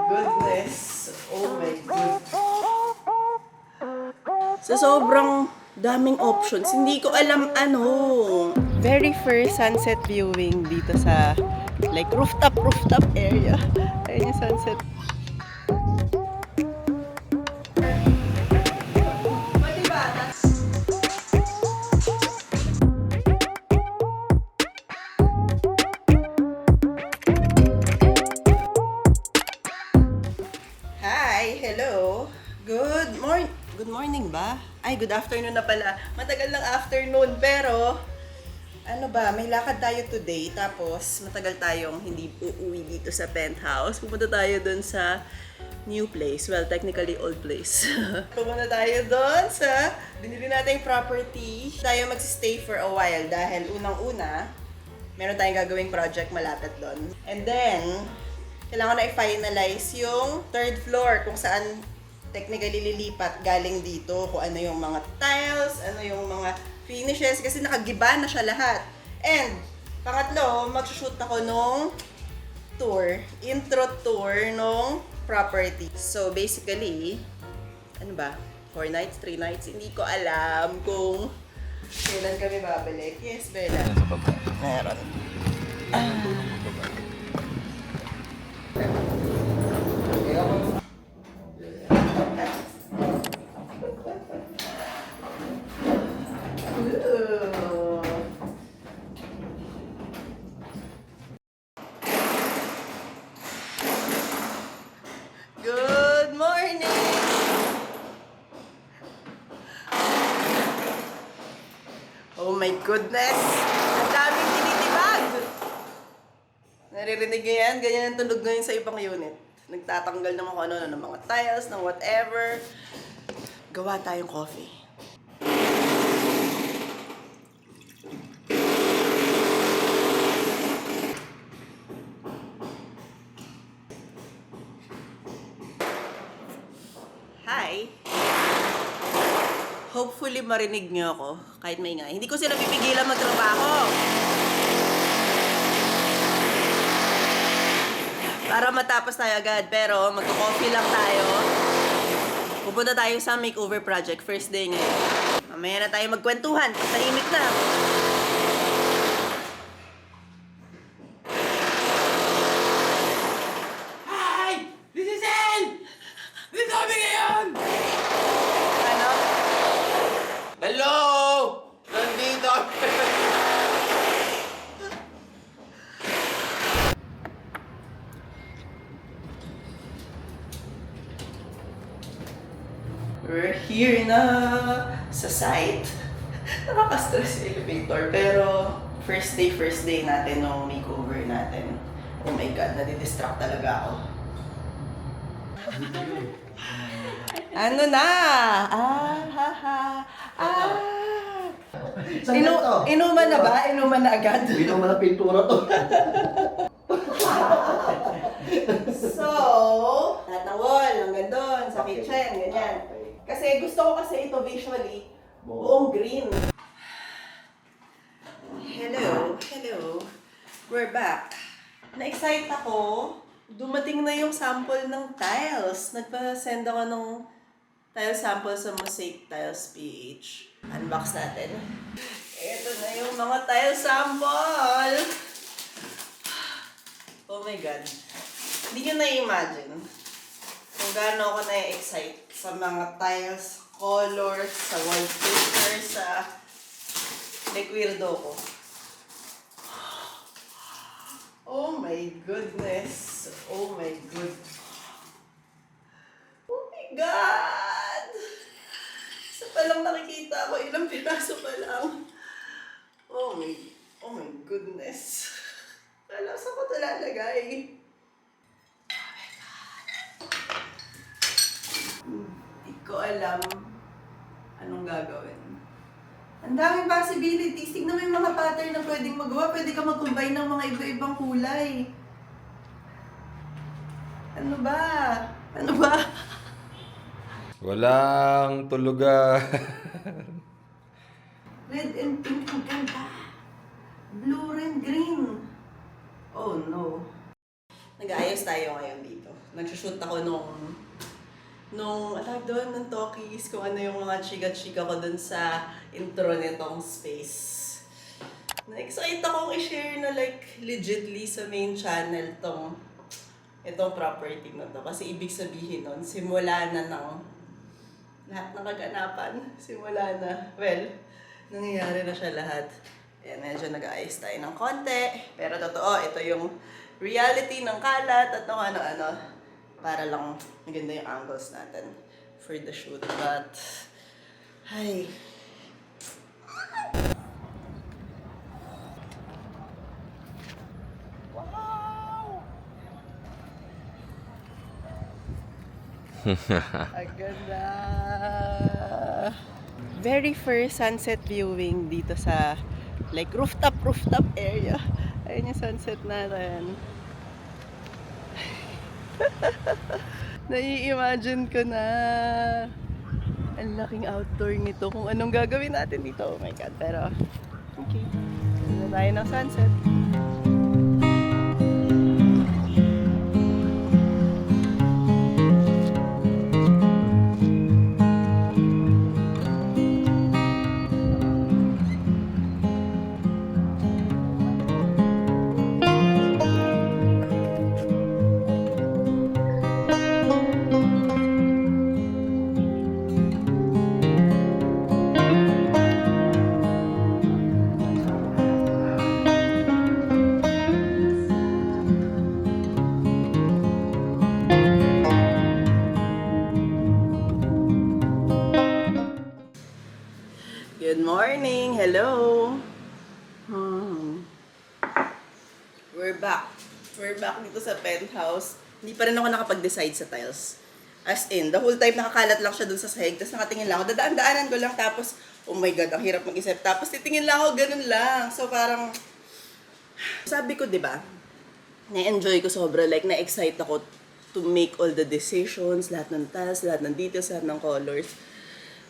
goodness. Oh my goodness. Sa sobrang daming options, hindi ko alam ano. Very first sunset viewing dito sa like rooftop area. Ayun yung sunset. Hi, hello. Good morning ba? Ay, good afternoon na pala. Matagal ng afternoon, pero ano ba, may lakad tayo today, tapos matagal tayong hindi uuwi dito sa penthouse. Pupunta tayo dun sa new place. Well, technically old place. Pupunta tayo dun sa binili nating property. Tayo magsistay for a while dahil unang-una, meron tayong gagawing project malapit dun. And then, kailangan na i-finalize yung third floor kung saan technically lilipat galing dito, kung ano yung mga tiles, ano yung mga finishes, kasi nakagiba na siya lahat. And, pangatlo, magsushoot ako nung intro tour nung property. So, basically, ano ba? 4 nights, 3 nights, hindi ko alam kung kailan kami babalik. Yes, Bella. Meron. Good morning! Oh my goodness! Ang daming tinitibag! Naririnig niyo yan? Ganyan ang tunog ngayon sa ibang unit. Nagtatanggal ng mga ano ng mga tiles, ng whatever. Gawa tayong coffee. Hi! Hopefully marinig niyo ako kahit maingay. Hindi ko sila pipigilan magtrabaho. Para matapos tayo agad, pero magko-coffee lang tayo. Pupunta tayo sa makeover project, first day ngayon. Mamaya na tayo magkwentuhan, tahimik na. Hi! This is El! Dito kami ngayon! Ano? Hello! Nandito We're here na sa site. Nakaka-stress yung elevator, pero first day natin nung makeover natin. Oh my God, nadidistract talaga ako. Ano na? Inuman na ba? Inuman na agad? Inuman na pintura to. So, lahat ng wall, hanggang doon, sa kitchen, ganyan. Kasi gusto ko kasi ito visually, buong green. Hello. We're back. Na-excite ako. Dumating na yung sample ng tiles. Nagpa-send ako ng tile sample sa Mosaic Tiles PH. Unbox natin. Ito na yung mga tile sample. Oh my God. Hindi nyo na-imagine kung gaano ako na-excite sa mga tiles, colors, sa wallpaper, sa like weirdo ko. Oh my goodness. Oh my God. Oh my God! Isa pa lang nakikita ko, ilang piraso pa lang. Oh my goodness. Wala, saan ko ito lalagay? Hindi ko alam anong gagawin. Ang daming possibilities. Tignan mo yung mga pattern na pwedeng magawa. Pwede ka mag-combine ng mga iba-ibang kulay. Ano ba? Walang tulugan. Red and pink ang ganda. Blue and green. Oh no. Nag-aayos tayo ngayon dito. nagsushoot ako nung tawag doon, ng talkies, kung ano yung mga chika-chika ko dun sa intro nitong space. Na-excite akong i-share na like legitly sa main channel itong property na to. Kasi ibig sabihin nun, simula na ng lahat ng kaganapan. Simula na. Well, nangyayari na siya lahat. Ayan, medyo nag-aayos tayo ng konti. Pero totoo, ito yung reality ng kalat at ng ano-ano. Para lang maganda yung angles natin for the shoot. But, ay, ang ganda. Very first sunset viewing dito sa like rooftop area. Ayun yung sunset natin. Nai-imagine ko na ang laking outdoor nito kung anong gagawin natin dito. Oh my God. Pero, okay. Tignan tayo ng sunset. Good morning! Hello! We're back. We're back dito sa penthouse. Hindi pa rin ako nakapag-decide sa tiles. As in, the whole time nakakalat lang siya dun sa sahig, tapos nakatingin lang ako. Dadaan-daanan ko lang, tapos, oh my God, ang hirap mag-isip. Tapos titingin lang ako, ganun lang. So parang, sabi ko, di ba, na-enjoy ko sobra. Like, na-excite ako to make all the decisions, lahat ng tiles, lahat ng details, lahat ng colors.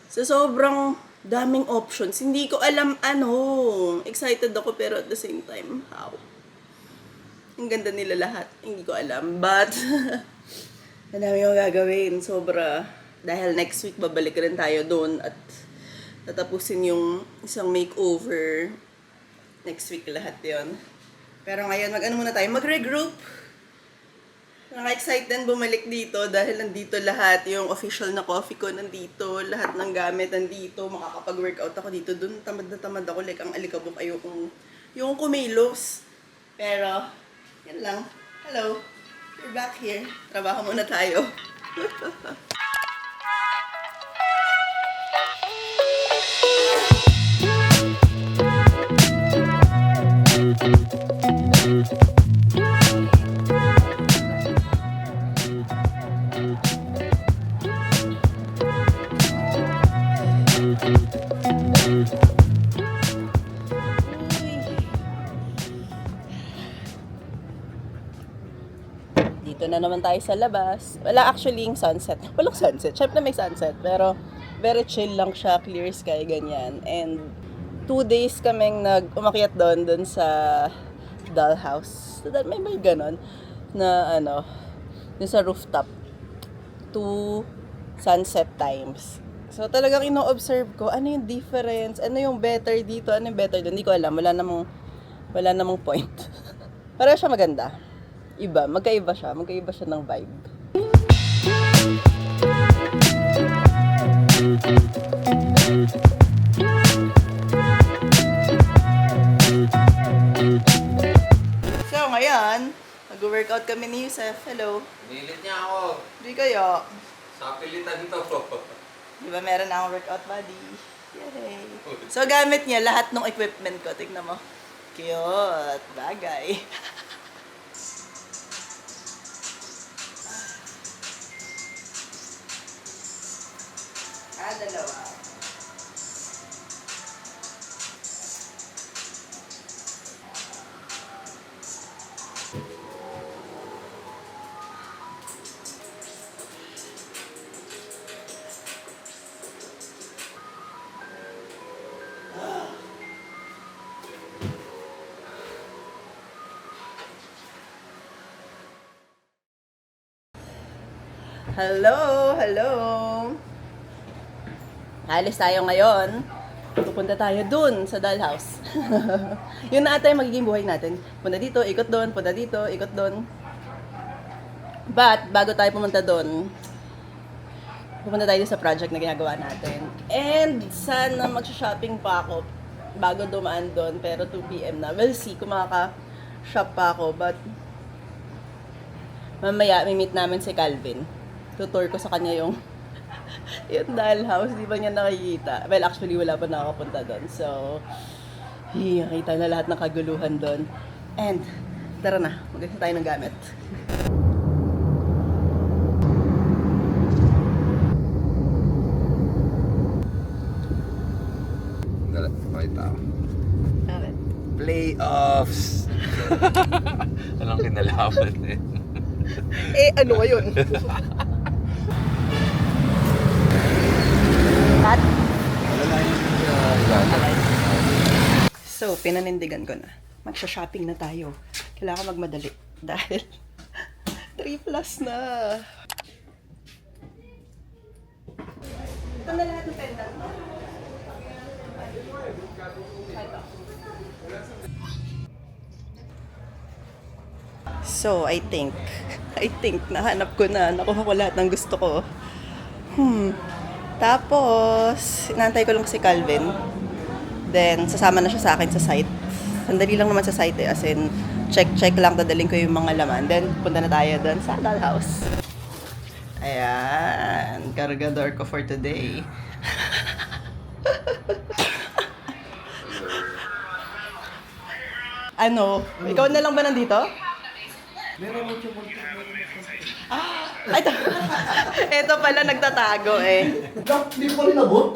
So, sobrang daming options. Hindi ko alam ano. Excited ako pero at the same time, how? Ang ganda nila lahat. Hindi ko alam. But, ang dami yung gagawin. Sobra. Dahil next week, babalik rin tayo doon at tatapusin yung isang makeover. Next week lahat yon. Pero ngayon, mag-ano muna tayo? Mag-regroup. Naka-excite din bumalik dito dahil nandito lahat. Yung official na coffee ko nandito. Lahat ng gamit nandito. Makakapag-workout ako dito. Doon tamad na tamad ako. Like, ang alikabok ay yung kumilos. Pero, yan lang. Hello. We're back here. Trabaho muna tayo. Dito na naman tayo sa labas. Wala actually yung sunset. Walang sunset. Siyempre may sunset. Pero very chill lang siya. Clear sky, ganyan. And 2 days kaming umakyat doon sa dollhouse. So that may ganon na ano, dun sa rooftop. 2 sunset times. So talagang ino-observe ko ano yung difference, ano yung better dito, ano yung better doon. Hindi ko alam. Wala namang point. Para siya maganda. Iba, magkaiba siya ng vibe. So, ngayon, mag-workout kami ni Yusef. Hello. Nilit niya ako. Di kayo. Sa pilitan to. Di ba meron na akong workout buddy? Yay. So, gamit niya lahat ng equipment ko. Tignan mo. Cute. Bagay. Dalawa. Hello, hello. Alis tayo ngayon. Pupunta tayo dun sa dollhouse. Yun na ata yung magiging buhay natin. Punta dito, ikot doon, punta dito, ikot doon. But, bago tayo pumunta doon, pupunta tayo sa project na ginagawa natin. And, sana mag-shopping pa ako bago dumaan doon. Pero 2 p.m. na. We'll see kung makaka-shop pa ako. But, mamaya, may-meet namin si Calvin. Tutor ko sa kanya yung dollhouse. Di ba niya nakikita? Well, actually, wala pa nakakapunta doon. So, nakita na lahat ng kaguluhan doon. And, tara na. Mag-isa tayo ng gamit. Pakita ko. Bakit? Playoffs! Anong kinalaman eh? Ano ngayon? Cut? So, pinanindigan ko na. Magsha-shopping na tayo. Kailangan magmadali. Dahil 3 plus na. Ito na lahat ng pendant mo. So, I think nahanap ko na, nakuha ko lahat ng gusto ko. Tapos, inaantay ko lang si Calvin. Then, sasama na siya sa akin sa site. Sandali lang naman sa site eh, as in, check lang, dadaling ko yung mga laman. Then, punta na tayo doon sa dollhouse. Ayan, kargador ko for today. Ano? Ikaw na lang ba nandito? Ito. Ito pala nagtatago eh. Hindi ko rin nabot.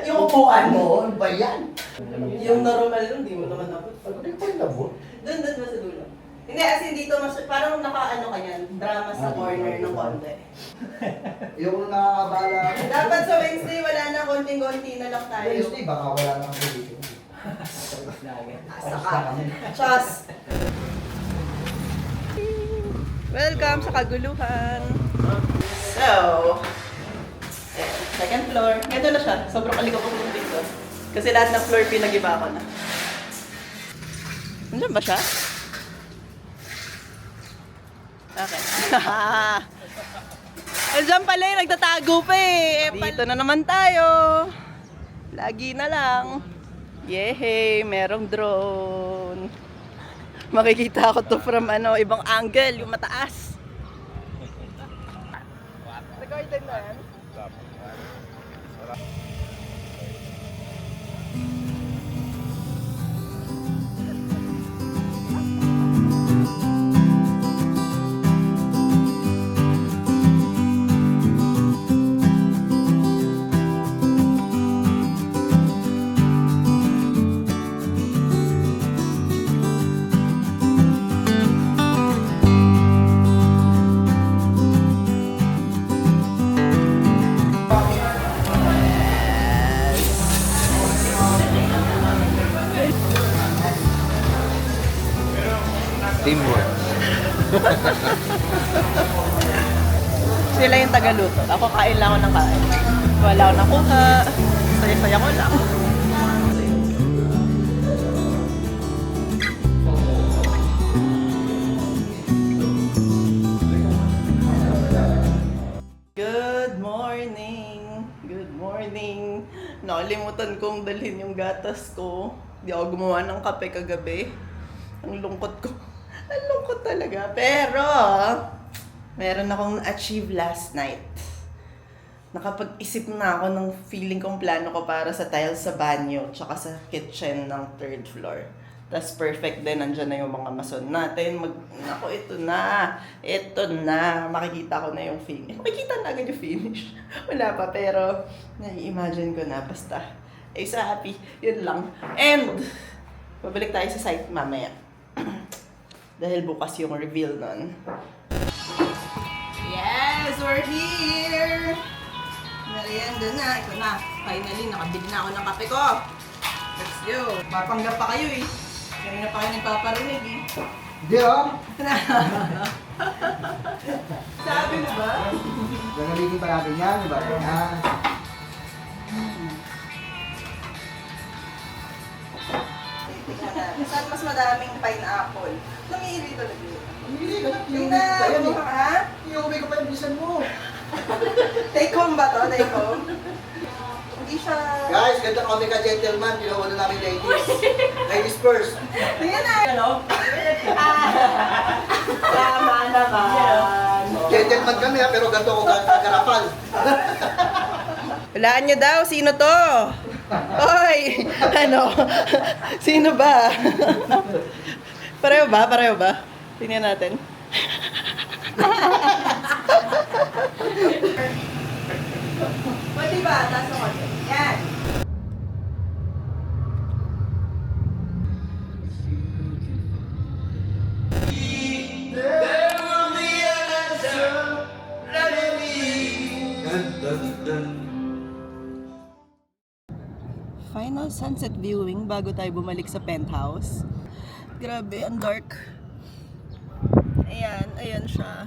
Yung upuan mo, ano ba yan? Yung normal lang, di mo naman nabot. Hindi ko rin nabot. Doon ba sa dulo? Hindi, as in dito, parang naka-ano ka yan, drama sa corner ng konti. Yung nakakabala ako. Dapat sa Wednesday, wala na, konting-konti na lang tayo. Wednesday, baka wala nang dito. Saka. Chos! Welcome sa kaguluhan. So, second floor. Ito na siya. Sobrang kalikot ko dito. Kasi lahat ng floor pinag-iba ko na. Nandiyan ba siya? Okay. Nandiyan pala eh. Nagtatago pa eh. Dito na naman tayo. Lagi na lang. Yehey! Merong drone. Makikita ko to from ibang angle, yung mataas. Recorded na yan? Teamwork. Sila yung tagaluto. Ako kain lang ako ng kain. Wala ako nakuha. Saya-saya ko lang. Good morning! Good morning! Nakalimutan kong dalhin yung gatas ko. Di ako gumawa ng kape kagabi. Ang lungkot ko. Ang lungkot talaga. Pero, meron akong achieve last night. Nakapag-isip na ako ng feeling kong plano ko para sa tiles sa banyo tsaka sa kitchen ng 3rd floor. Tapos perfect din, nandyan na yung mga mason natin. Naku, ito na. Ito na. Makikita ko na yung finish. Makikita na agad yung finish. Wala pa, pero nai-imagine ko na. Basta, sa happy. Yun lang. And, babalik tayo sa site mamaya. Dahil bukas yung reveal nun. Yes! We're here! Merienda na. Ito na. Finally, nakabili na ako ng kape ko. Let's go. Papanggap pa kayo eh. Kanina pa kayo nagpaparinig eh. Hindi ah. Sabi mo ba? Gagamitin pa natin yan, diba? Yan. Saan mas madaming pineapple? Namili talaga yun. Hindi ka na. Tingnan mo ha? Iuwi ko pa yung bilisan mo. Take home ba to? Take home? Hindi siya... Guys, ganda kami ka gentleman. Ginawa na namin ladies. Ladies first. Tingnan na! Ano? Tama naman. Gentleman kami ha, pero ganito ko kagarapal. Walaan nyo daw, sino to? Hoy! Ano? Sino ba? Pareho ba? Pareho ba? Tingnan natin. Pwede ba? Taas na konti. Yan. Final sunset viewing bago tayo bumalik sa penthouse. Grabe, ang dark. Ayan, ayan siya.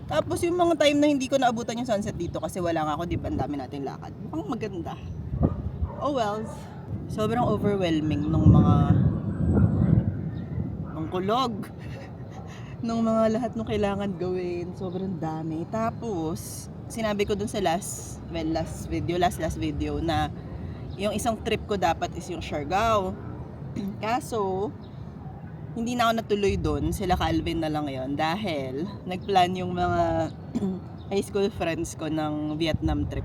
Tapos yung mga time na hindi ko naabutan yung sunset dito kasi wala nga ako, di ba, ang dami nating lakad. Mukhang maganda. Oh well, sobrang overwhelming nung mga ang kulog nung mga lahat ng kailangan gawin. Sobrang dami. Tapos, sinabi ko dun sa last video na yung isang trip ko dapat is yung Siargao. Kaso, hindi na ako natuloy doon. Sila Calvin na lang yon dahil nagplan yung mga high school friends ko ng Vietnam trip.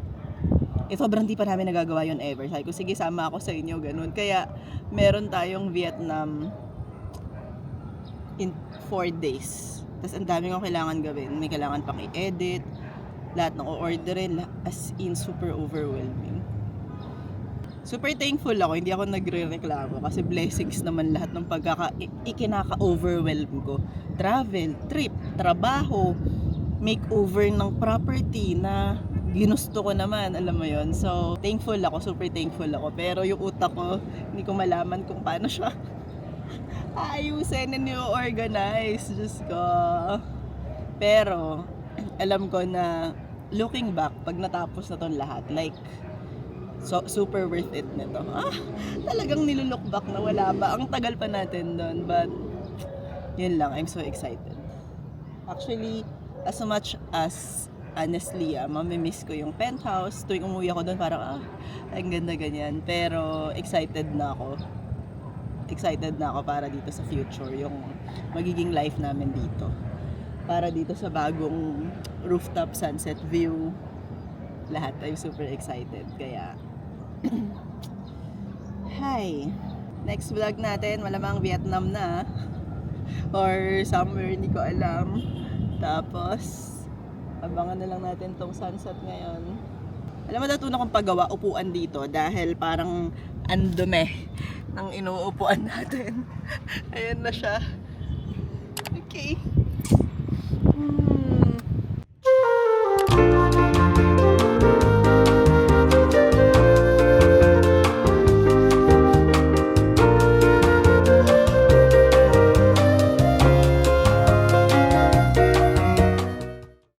Sobrang di pa namin nagagawa yun ever. Sabi ko, sige, sama ako sa inyo, ganun. Kaya, meron tayong Vietnam in 4 days. Tapos, ang dami kong kailangan gawin. May kailangan pang i-edit, lahat ng o-orderin, as in, super overwhelming. Super thankful ako, hindi ako nagre-reklamo kasi blessings naman lahat ng ikinaka-overwhelm ko. Travel, trip, trabaho, makeover ng property na ginusto ko naman, alam mo yon. So, thankful ako, super thankful ako. Pero yung utak ko, hindi ko malaman kung paano siya ayusin and i-organize. Diyos ko. Pero, alam ko na looking back, pag natapos na tong lahat, like, so, super worth it nito. Talagang nilulook back na wala ba. Ang tagal pa natin doon. But, yun lang. I'm so excited. Actually, as much as, honestly, mamimiss ko yung penthouse. Tuwing umuwi ako doon, parang, ang ganda ganyan. Pero, excited na ako. Excited na ako para dito sa future. Yung magiging life namin dito. Para dito sa bagong rooftop sunset view. Lahat ay super excited. Kaya, hi! Next vlog natin, malamang Vietnam na. Or somewhere, hindi ko alam. Tapos, abangan na lang natin tong sunset ngayon. Alam mo, natutunan kong paggawa upuan dito dahil parang andome ng inuupuan natin. Ayan na siya. Okay.